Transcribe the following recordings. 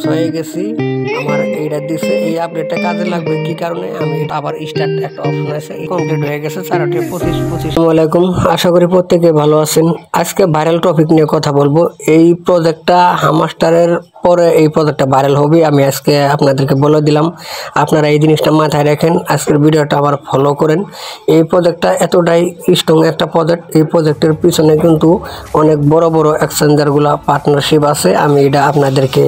হয়ে গেছি। আমার এইটা দিছে, এই আপডেটটা কাজে লাগবে কি কারণে আমি আবার স্টার্ট একটা অপশন আছে, কমপ্লিট হয়ে গেছে 4:25। আসসালামু আলাইকুম, আশা করি প্রত্যেকে ভালো আছেন। আজকে ভাইরাল টপিক নিয়ে কথা বলবো। এই প্রজেক্টটা হামাস্টারের পরে এই প্রজেক্টটা ভাইরাল হবে, আমি আজকে আপনাদেরকে বলে দিলাম। আপনারা এই জিনিসটা মাথায় রাখেন, আজকের ভিডিওটা আবার ফলো করেন। এই প্রজেক্টটা এতটাই স্ট্রং একটা প্রজেক্ট, এই প্রজেক্টের পিছনে কিন্তু অনেক বড় বড় এক্সচেঞ্জারগুলা পার্টনারশিপ আছে। আমি এটা আপনাদেরকে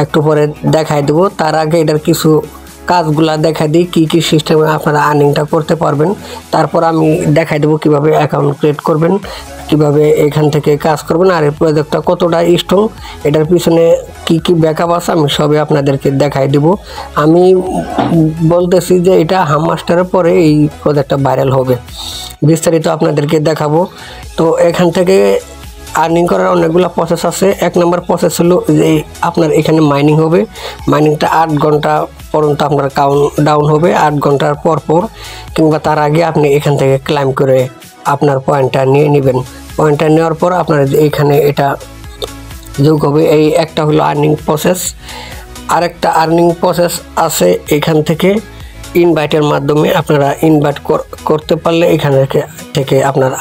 একটু পরে দেখাই দেবো। তার আগে এটার কিছু কাজগুলা দেখা দিই, কী কী সিস্টেমে আপনারা আর্নিংটা করতে পারবেন। তারপর আমি দেখাই দেবো কীভাবে অ্যাকাউন্ট ক্রিয়েট করবেন, কিভাবে এখান থেকে কাজ করবেন, আর এই প্রজেক্টটা কতটা স্ট্রং, এটার পিছনে কি কি ব্যাকআপ আছে আমি সবই আপনাদেরকে দেখাই দেব। আমি বলতেছি যে এটা হামমাস্টারের পরে এই প্রজেক্টটা ভাইরাল হবে, বিস্তারিত আপনাদেরকে দেখাবো। তো এখান থেকে আর্নিং করার অনেকগুলো প্রসেস আছে। এক নম্বর প্রসেস হলো যে আপনার এখানে মাইনিং হবে। মাইনিংটা 8 ঘন্টা পর্যন্ত আপনার কাউন্ট ডাউন হবে। 8 ঘন্টার পর পর কিংবা তার আগে আপনি এখান থেকে ক্লাইম করে আপনার পয়েন্টটা নিয়ে নেবেন। পয়েন্টটা নেওয়ার পর আপনার এইখানে এটা যোগ হবে। এই একটা হলো আর্নিং প্রসেস। আরেকটা আর্নিং প্রসেস আছে এখান থেকে ইনভাইটের মাধ্যমে আপনারা ইনভাইট করতে পারলে এখান থেকে আপনার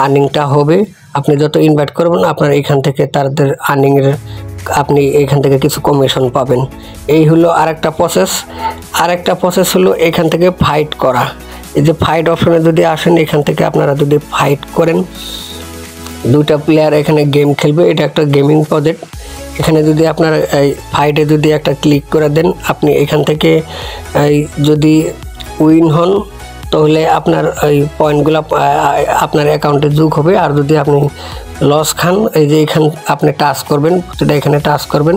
আর্নিংটা হবে। আপনি যত ইনভাইট করবেন আপনার এখান থেকে তাদের আর্নিংয়ের আপনি এখান থেকে কিছু কমিশন পাবেন। এই হলো আরেকটা প্রসেস। আরেকটা প্রসেস হলো এখান থেকে ফাইট করা। এই যে ফাইট অপশনে যদি আসেন, এখান থেকে আপনারা যদি ফাইট করেন, 2টা প্লেয়ার এখানে গেম খেলবে, এটা একটা গেমিং প্রজেক্ট। এখানে যদি আপনার এই ফাইটে যদি একটা ক্লিক করে দেন, আপনি এখান থেকে যদি উইন হন তাহলে আপনার এই পয়েন্টগুলো আপনার অ্যাকাউন্টে যোগ হবে। আর যদি আপনি লস খান, এই যে এখান আপনি টাচ করবেন, যেটা এখানে টাচ করবেন,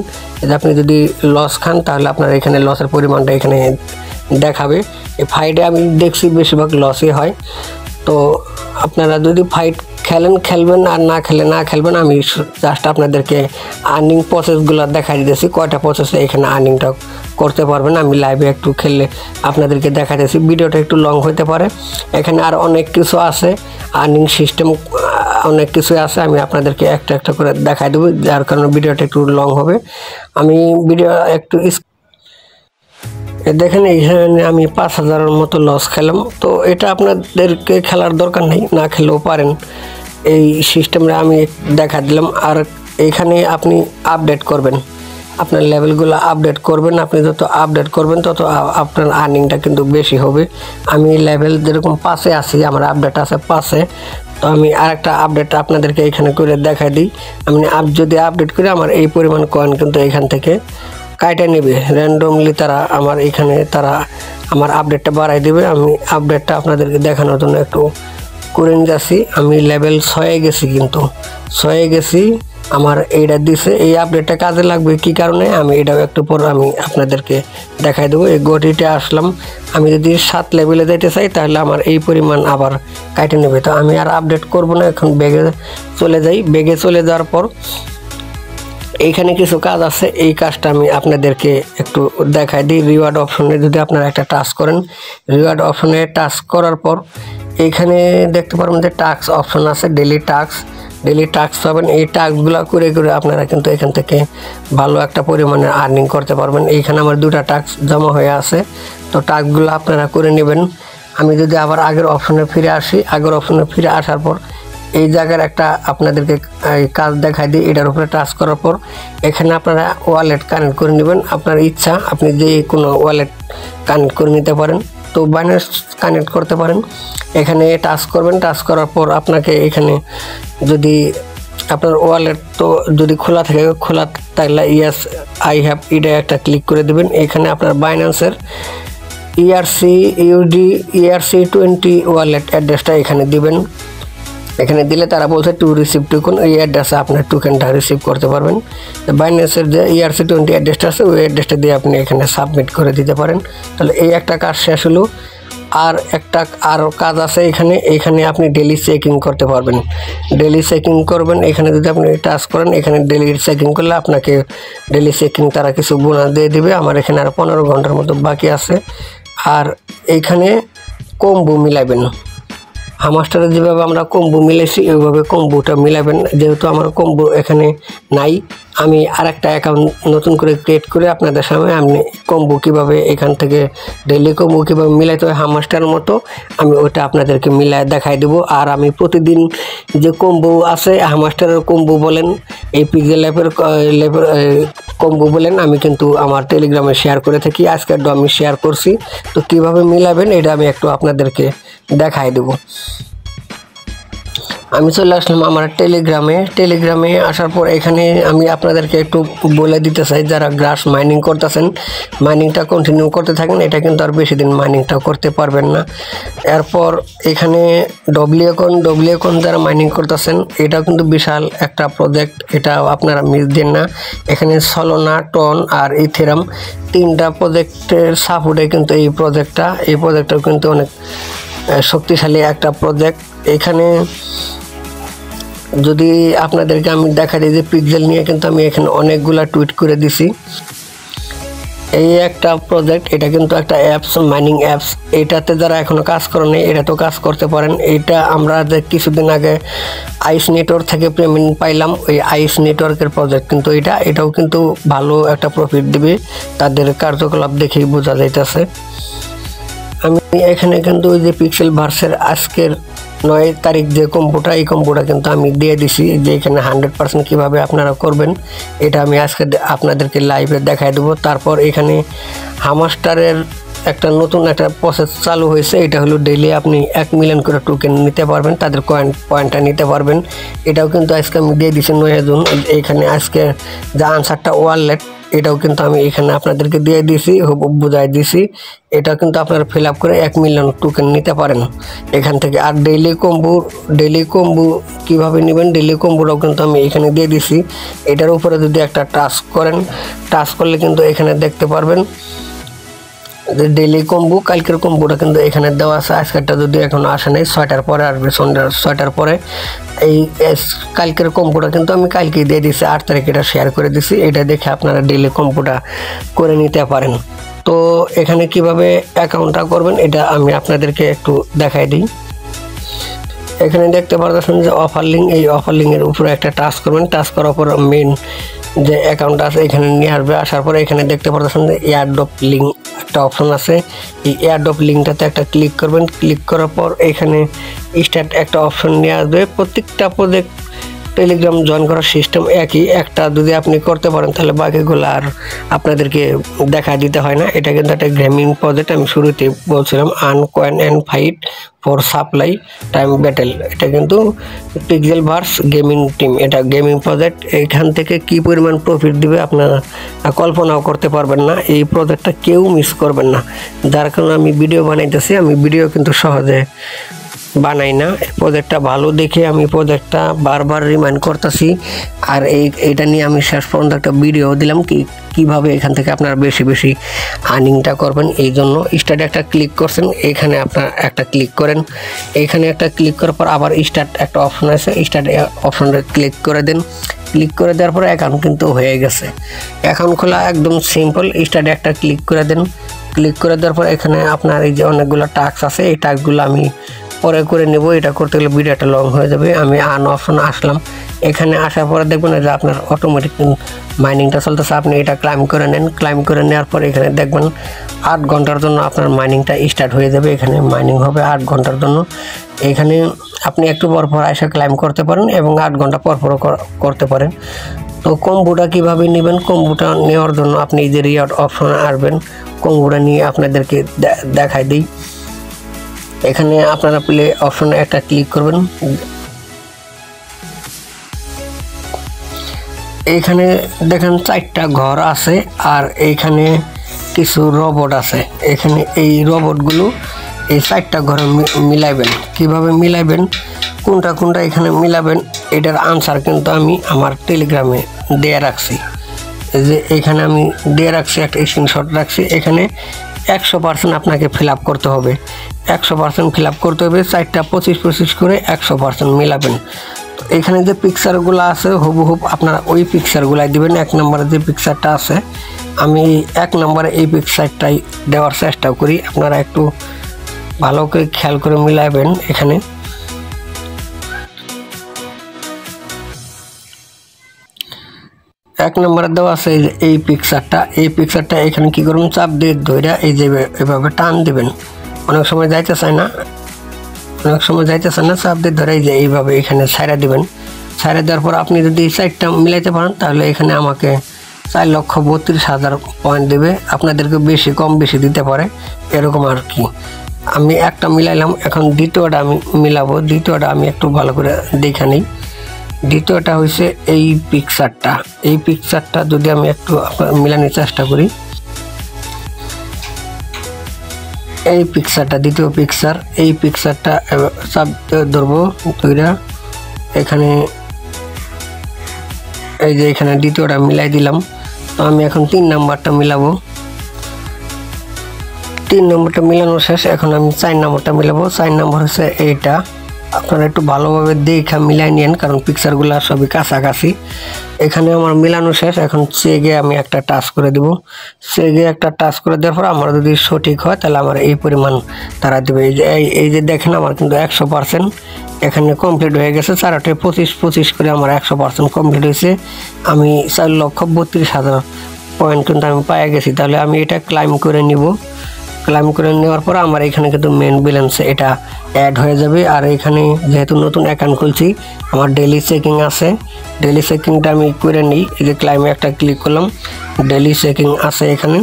যে আপনি যদি লস খান তাহলে আপনার এখানে লসের পরিমাণটা এখানে দেখাবে। এই ফাইটে আমি দেখছি বেশিরভাগ লসই হয়। তো আপনারা যদি ফাইট খেলবেন, আর না খেলবেন। আমি জাস্ট আপনাদেরকে আর্নিং প্রসেসগুলো দেখা দিতেছি, কয়টা প্রসেসে এখানে আর্নিংটা করতে পারবেন। আমি লাইভে একটু খেললে আপনাদেরকে দেখা দিতেছি, ভিডিওটা একটু লং হতে পারে। এখানে আর অনেক কিছু আছে, আর্নিং সিস্টেম অনেক কিছুই আছে, আমি আপনাদেরকে একটা একটা করে দেখাই দেবো, যার কারণে ভিডিওটা একটু লং হবে। আমি ভিডিও একটু দেখেন, এইখানে আমি 5000-এর মতো লস খেলাম। তো এটা আপনাদেরকে খেলার দরকার নেই, না খেলেও পারেন। এই সিস্টেমে আমি দেখা দিলাম। আর এইখানে আপনি আপডেট করবেন, আপনার লেভেলগুলো আপডেট করবেন। আপনি যত আপডেট করবেন তত আপনার আর্নিংটা কিন্তু বেশি হবে। আমি লেভেল যেরকম 5-এ আছি, আমার আপডেট আছে 5-এ। তো আমি আরেকটা আপডেট আপনাদেরকে এখানে করে দেখাই দিই। আমি যদি আপডেট করি, আমার এই পরিমাণ কয়েন কিন্তু এখান থেকে কাইটা নেবে র্যান্ডমলি। তারা আমার আপডেটটা বাড়াই দেবে। আমি আপডেটটা আপনাদেরকে দেখানোর জন্য একটু করে নিয়ে যাচ্ছি। আমি লেভেল 6-এ গেছি, কিন্তু 6-এ গেছি। আমার এইটা দিছে, এই আপডেটটা কাজে লাগবে কি কারণে আমি এটাও একটু পর আমি আপনাদেরকে দেখাই দেবো। এই গটিতে আসলাম, আমি যদি 7 লেভেলে যাইতে চাই তাহলে আমার এই পরিমাণ আবার কাইটে নেবে। তো আমি আর আপডেট করব না, এখন বেগে চলে যাই। বেগে চলে যাওয়ার পর এইখানে কিছু কাজ আছে, এই কাজটা আমি আপনাদেরকে একটু দেখাই দিই। রিওয়ার্ড অপশনে যদি আপনারা একটা টাচ করেন, রিওয়ার্ড অপশনে টাচ করার পর এইখানে দেখতে পারবেন যে টাস্ক অপশন আছে, ডেলি টাস্ক পাবেন। এই টাস্কগুলো করে আপনারা কিন্তু এখান থেকে ভালো একটা পরিমাণে আর্নিং করতে পারবেন। এইখানে আমার 2টা টাস্ক জমা হয়ে আছে, তো টাস্কগুলো আপনারা করে নেবেন। আমি যদি আবার আগের অপশনে ফিরে আসি, আগের অপশনে ফিরে আসার পর এই জায়গার একটা আপনাদেরকে কাজ দেখাই দিই। এটার উপরে টাচ করার পর এখানে আপনারা ওয়ালেট কানেক্ট করে নেবেন। আপনার ইচ্ছা, আপনি যে কোনো ওয়ালেট কানেক্ট করে নিতে পারেন। তো বাইন্যান্স কানেক্ট করতে পারেন। এখানে টাচ করবেন, টাচ করার পর আপনাকে এখানে যদি আপনার ওয়ালেট তো যদি খোলা থাকলে ইয়েস আই হ্যাভ এটা একটা ক্লিক করে দেবেন। এখানে আপনার বাইন্যান্সের ERC20 ওয়ালেট অ্যাড্রেসটা এখানে দিবেন। এখানে দিলে তারা বলছে টু রিসিভ টোকেন, এই অ্যাড্রেসে আপনার টোকেনটা রিসিভ করতে পারবেন। বাইন্যান্সের যে ERC20 অ্যাড্রেসটা আছে, ওই অ্যাড্রেসটা দিয়ে আপনি এখানে সাবমিট করে দিতে পারেন। তাহলে এই একটা কাজ শেষ হলো। আর একটা আরও কাজ আছে এখানে আপনি ডেলি চেকিং করতে পারবেন। ডেলি চেকিং করবেন, এখানে যদি আপনি টাচ করেন, এখানে ডেলি চেকিং করলে আপনাকে ডেলি চেকিং তারা কিছু বোনাস দিয়ে দিবে। আমার এখানে আর 15 ঘন্টার মতো বাকি আছে। আর এইখানে কম্বো মিলাবেন, হামাস্টারে যেভাবে আমরা কম্বো মিলাইছি ওইভাবে কম্বোটা মিলাবেন। যেহেতু আমার কম্বো এখানে নাই, আমি আরেকটা অ্যাকাউন্ট নতুন করে ক্রিয়েট করে আপনাদের সামনে আমি কম্বো কীভাবে এখান থেকে ডেইলি কম্বো কীভাবে মিলাইতে হয় হামাস্টারের মতো আমি ওইটা আপনাদেরকে মিলায় দেখাই দেবো। আর আমি প্রতিদিন যে কম্বো আছে হামাস্টারের কম্বো বলেন, এই পিক্সেল অ্যাপের কম্বো বলেন, আমি কিন্তু আমার টেলিগ্রামে শেয়ার করে থাকি। আজকের আমি শেয়ার করছি, তো কীভাবে মিলাবেন এটা আমি একটু আপনাদেরকে দেখাই দেবো। আমি চলে আসলাম আমার টেলিগ্রামে আসার পর এখানে আমি আপনাদেরকে একটু বলে দিতে চাই, যারা গ্রাস মাইনিং করতেছেন মাইনিংটা কন্টিনিউ করতে থাকেন, এটা কিন্তু আর বেশি দিন মাইনিংটা করতে পারবেন না। এরপর এখানে ডব্লিউকন যারা মাইনিং করতেছেন, এটাও কিন্তু বিশাল একটা প্রজেক্ট, এটা আপনারা মিস দেন না। এখানে সলোনা, টন আর ইথেরাম তিনটা প্রজেক্টের সাপোর্টে কিন্তু এই প্রজেক্টটাও কিন্তু অনেক শক্তিশালী একটা প্রজেক্ট। এখানে যদি আপনাদেরকে আমি দেখা দিই যে পিক্সেল নিয়ে কিন্তু আমি এখানে অনেকগুলা টুইট করে দিছি। এই একটা প্রজেক্ট, এটা কিন্তু একটা অ্যাপস, মাইনিং অ্যাপস। এটাতে যারা এখনও কাজ করেন এটা তো কাজ করতে পারেন। এটা আমরা যে কিছুদিন আগে আইস নেটওয়ার্ক থেকে পেমেন্ট পাইলাম, ওই আইস নেটওয়ার্কের প্রজেক্ট কিন্তু এটাও কিন্তু ভালো একটা প্রফিট দেবে, তাদের কার্যকলাপ দেখেই বোঝা যাইতেছে। আমি এখানে কিন্তু ওই যে পিক্সেল ভার্সের আজকের 9 তারিখ যে কম্বোটা, এই কম্বোটা কিন্তু আমি দিয়ে দিছি, যে এখানে 100% কীভাবে আপনারা করবেন এটা আমি আজকে আপনাদেরকে লাইভে দেখাই দেবো। তারপর এখানে হামাস্টারের নতুন একটা প্রসেস চালু হয়েছে, এটা হলো ডেইলি আপনি 1 মিলিয়ন করে টোকেন নিতে পারবেন, তাদের পয়েন্টটা নিতে পারবেন। এটাও কিন্তু আজকে আমি দিয়ে দিছি 9 জুন। এখানে আজকে যা আনসারটা ওয়ালেট, এটাও কিন্তু আমি এখানে আপনাদেরকে দিয়ে দিয়েছি, বুঝাই দিয়েছি। এটা কিন্তু আপনারা ফিল আপ করে 1 মিলিয়ন টোকেন নিতে পারেন এখান থেকে। আর ডেইলি কম্বো কীভাবে নেবেন, ডেইলি কম্বোটাও কিন্তু আমি এখানে দিয়ে দিছি। এটার উপরে যদি একটা টাচ করলে কিন্তু এখানে দেখতে পারবেন যে ডেইলি কম্বো, কালকের কম্বোটা কিন্তু এখানে দেওয়া আছে। আজকেরটা যদি এখন আসে নাই, 6টার পরে আসবে, সন্ধ্যা 6টার পরে। এই কালকের কম্বোটা কিন্তু আমি কালকেই দিয়ে দিছি, 8 তারিখ এটা শেয়ার করে দিছি। এটা দেখে আপনারা ডেইলি কম্বোটা করে নিতে পারেন। তো এখানে কিভাবে অ্যাকাউন্টটা করবেন এটা আমি আপনাদেরকে একটু দেখাই দিই। এখানে দেখতে পারতেছেন যে অফার লিঙ্ক, এই অফার লিঙ্কের উপরে একটা টাচ করবেন। টাচ করার পর মেইন যে অ্যাকাউন্ট আছে এখানে নিয়ে আসবে। আসার পরে এখানে দেখতে পারতেছেন যে এয়ারড্রপ লিঙ্ক একটা অপশন আছে, এই এয়ারড্রপ লিঙ্কটাতে একটা ক্লিক করবেন। ক্লিক করার পর এখানে স্টার্ট একটা অপশন নিয়ে আসবে। প্রত্যেকটা প্রজেক্ট টেলিগ্রাম জয়েন করার সিস্টেম একই, একটা যদি আপনি করতে পারেন তাহলে বাকিগুলো আর আপনাদেরকে দেখা দিতে হয় না। এটা কিন্তু একটা গেমিং প্রজেক্ট, আমি শুরুতে বলছিলাম আনকয়েন and fight for supply time battle. এটা কিন্তু পিক্সেল ভার্স গেমিং টিম, এটা গেমিং প্রজেক্ট। এখান থেকে কি পরিমাণ প্রফিট দিবে আপনারা কল্পনাও করতে পারবেন না। এই প্রজেক্টটা কেউ মিস করবেন না। যার কারণে আমি ভিডিও বানাইতেছি, আমি ভিডিও কিন্তু সহজে বানাই না। প্রজেক্টটা ভালো দেখে আমি প্রজেক্টটা বারবার রিমাইন্ড করতেছি। আর এইটা নিয়ে আমি শেষ পর্যন্ত একটা ভিডিও দিলাম কিভাবে এখান থেকে আপনারা বেশি আর্নিংটা করবেন। এই জন্য স্টার্টে একটা ক্লিক করছেন, এখানে আপনার একটা ক্লিক করেন। এখানে একটা ক্লিক করার পর আবার স্টার্ট একটা অপশন আছে, স্টার্ট অপশনটা ক্লিক করে দেন। ক্লিক করে দেওয়ার পরে অ্যাকাউন্ট কিন্তু হয়ে গেছে। অ্যাকাউন্ট খোলা একদম সিম্পল। স্টার্টে একটা ক্লিক করে দেন। ক্লিক করে দেওয়ার পর এখানে আপনার এই যে অনেকগুলো টাস্ক আছে, এই টাস্কগুলো আমি পরে করে নেব। এটা করতে গেলে ভিডিওটা লং হয়ে যাবে। আমি আন অপশন আসলাম। এখানে আসার পরে দেখবেন যে আপনার অটোমেটিক মাইনিংটা চলতেছে, আপনি এটা ক্লাইম করে নেন। ক্লাইম করে নেওয়ার পর এখানে দেখবেন 8 ঘন্টার জন্য আপনার মাইনিংটা স্টার্ট হয়ে যাবে। এখানে মাইনিং হবে 8 ঘন্টার জন্য। এখানে আপনি একটু পর এসে ক্লাইম করতে পারেন এবং 8 ঘন্টা পর করতে পারেন। তো কম্বোটা কীভাবে নেবেন, কম্বোটা নেওয়ার জন্য আপনি এই যে রিওয়ার্ড অপশনে আসবেন। কম্বোটা নিয়ে আপনাদেরকে দেখাই দিই। এখানে আপনারা প্লে অপশনে একটা ক্লিক করবেন। এইখানে দেখেন 4টা ঘর আছে আর এইখানে কিছু রোবট আছে। এখানে এই রোবটগুলো এই 4টা ঘরে মিলাইবেন। কিভাবে মিলাইবেন, কোনটা এখানে মিলাবেন, এটার আনসার কিন্তু আমি আমার টেলিগ্রামে দিয়ে রাখছি। যে এখানে আমি দিয়ে রাখছি, একটা স্ক্রিনশট রাখছি। এখানে 100% আপনাকে ফিল আপ করতে হবে, 100% ফিল আপ করতে হবে। 4টা 25 করে 100% মিলাবেন। তো এখানে যে পিকচারগুলো আছে হুবহুব আপনারা ওই পিকচারগুলাই দিবেন। 1 নম্বরে যে পিকচারটা আছে আমি 1 নম্বরে এই পিকচারটাই দেওয়ার চেষ্টা করি। আপনারা একটু ভালো করে খেয়াল করে মিলাবেন। এখানে এক নম্বরে দেওয়া আছে এই পিকচারটা এখানে কি করুন, চাপ দিয়ে ধরে এই যে এভাবে টান দিবেন। অনেক সময় যাইতে চায় না, চাপ দিয়ে ধরে এই যে এইভাবে এখানে ছাইড়া দিবেন। ছাইড়া দেওয়ার পর আপনি যদি সাইডটা মিলাইতে পারেন তাহলে এখানে আমাকে 4,32,000 পয়েন্ট দেবে। আপনাদেরকে বেশি কম বেশি দিতে পারে, এরকম আর কি। আমি একটা মিলাইলাম, এখন দ্বিতীয়টা আমি মিলাবো। দ্বিতীয়টা আমি একটু ভালো করে দেখে নিই। দ্বিতীয়টা হচ্ছে এই পিকচারটা যদি আমি একটু মিলানোর চেষ্টা করি, এই পিকচারটা দ্বিতীয় পিকচার, এই পিকচারটা চাপ ধরবো ধরে এখানে এই যে এখানে দ্বিতীয়টা মিলাই দিলাম। তো আমি এখন 3 নাম্বারটা মিলাবো। 3 নম্বরটা মিলানো শেষ, এখন আমি 4 নম্বরটা মিলাবো। 4 নম্বর হচ্ছে এইটা। আপনারা একটু ভালোভাবে দেখে মিলাই নিন, কারণ পিকচারগুলো সবই কাছাকাছি। এখানে আমার মিলানো শেষ, এখন চেগে আমি একটা টাচ করে দেব। চেগে একটা টাচ করে দেওয়ার পর আমার যদি সঠিক হয় তাহলে আমার এই পরিমাণ তারা দেবে। এই যে দেখেন আমার কিন্তু 100% এখানে কমপ্লিট হয়ে গেছে। 4টে 25 করে আমার 100% কমপ্লিট হয়েছে। আমি 4,32,000 পয়েন্ট কিন্তু আমি পেয়ে গেছি। তাহলে আমি এটা ক্লাইম করে নিব। ক্লাইম করে নেওয়ার পর আমার এখানে কিন্তু মেন ব্যালেন্সে এটা অ্যাড হয়ে যাবে। আর এখানে যেহেতু নতুন অ্যাকাউন্ট খুলছি, আমার ডেইলি চেকিং আছে। ডেইলি চেকিংটা আমি করে নিই। এই যে ক্লাইমে একটা ক্লিক করলাম, ডেইলি চেকিং আছে এখানে।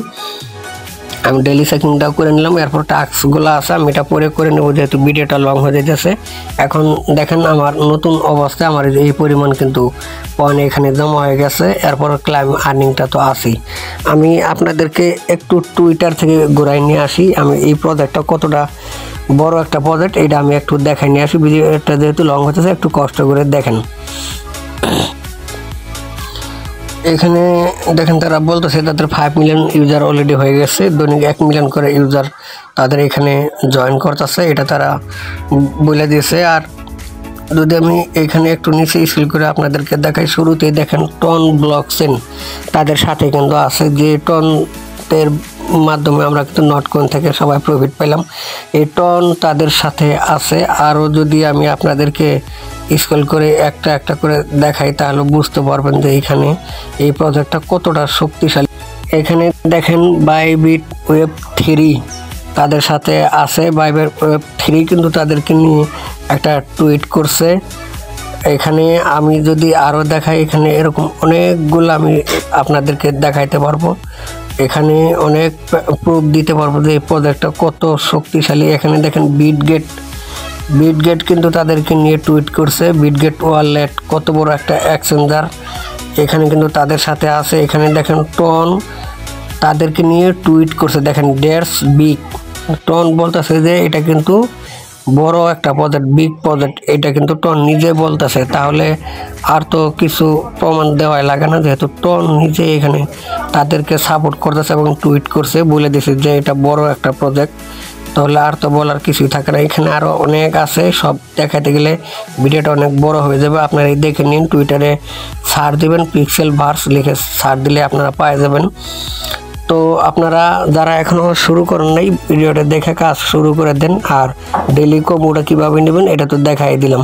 আমি ডেইলি চেকিংটাও করে নিলাম। এরপর টাস্কগুলো আছে, আমি এটা পরে করে নেব যেহেতু ভিডিওটা লং হয়ে যেতেছে। এখন দেখেন আমার নতুন অবস্থায় আমার এই পরিমাণ কিন্তু পয়েন্ট এখানে জমা হয়ে গেছে। এরপর ক্লাইম আর্নিংটা তো আছেই। আমি আপনাদেরকে একটু টুইটার থেকে ঘুরাই নিয়ে আসি। আমি এই প্রজেক্টটা কতটা বড় একটা প্রজেক্ট এটা আমি একটু দেখাই নিয়ে আসি। ভিডিওটা যেহেতু লং হতেছে একটু কষ্ট করে দেখেন। এখানে দেখেন তারা বলতেছে তাদের 5 মিলিয়ন ইউজার অলরেডি হয়ে গেছে। দৈনিক 1 মিলিয়ন করে ইউজার তাদের এখানে জয়েন করতেছে, এটা তারা বলে দিয়েছে। আর যদি আমি এখানে একটু নিচে স্ক্রল করে আপনাদেরকে দেখাই, শুরুতেই দেখেন টন ব্লকচেন তাদের সাথে কিন্তু আছে। যে টনের মাধ্যমে আমরা কিন্তু নটকয়েন থেকে সবাই প্রফিট পেলাম, এই টন তাদের সাথে আছে। আরও যদি আমি আপনাদেরকে স্ক্রল করে একটা একটা করে দেখাই তাহলে বুঝতে পারবেন যে এখানে এই প্রজেক্টটা কতটা শক্তিশালী। এখানে দেখেন বাইবিট ওয়েব 3 তাদের সাথে আছে। বাইবিট ওয়েব 3 কিন্তু তাদেরকে নিয়ে একটা টুইট করছে। এখানে আমি যদি আরও দেখাই, এখানে এরকম অনেকগুলো আমি আপনাদেরকে দেখাইতে পারবো। এখানে অনেক প্রুফ দিতে পারবো যে এই প্রজেক্টটা কত শক্তিশালী। এখানে দেখেন বিটগেট কিন্তু তাদেরকে নিয়ে টুইট করছে। বিটগেট ওয়ালেট কত বড় একটা এক্সচেঞ্জার, এখানে কিন্তু তাদের সাথে আছে। এখানে দেখেন টন তাদেরকে নিয়ে টুইট করছে। দেখেন ডেটস বিগ, টন বলতেছে যে এটা কিন্তু বড় একটা প্রজেক্ট, বিগ প্রজেক্ট, এটা কিন্তু টন নিজে বলতেছে। তাহলে আর তো কিছু প্রমাণ দেওয়াই লাগে না, যেহেতু টন নিজে এখানে তাদেরকে সাপোর্ট করতেছে এবং টুইট করছে, বলে দিছে যে এটা বড় একটা প্রজেক্ট। তাহলে আর তো বলার কিছুই থাকে না। এখানে আরও অনেক আছে, সব দেখাতে গেলে ভিডিওটা অনেক বড় হয়ে যাবে। আপনারা এই দেখে নিন, টুইটারে সার্চ দিবেন পিক্সেল ভার্স লিখে সার্চ দিলে আপনারা পেয়ে যাবেন। তো আপনারা যারা এখনও শুরু করেন নাই ভিডিওটা দেখে কাজ শুরু করে দেন। আর ডেইলি কমোটা কীভাবে নেবেন এটা তো দেখাই দিলাম।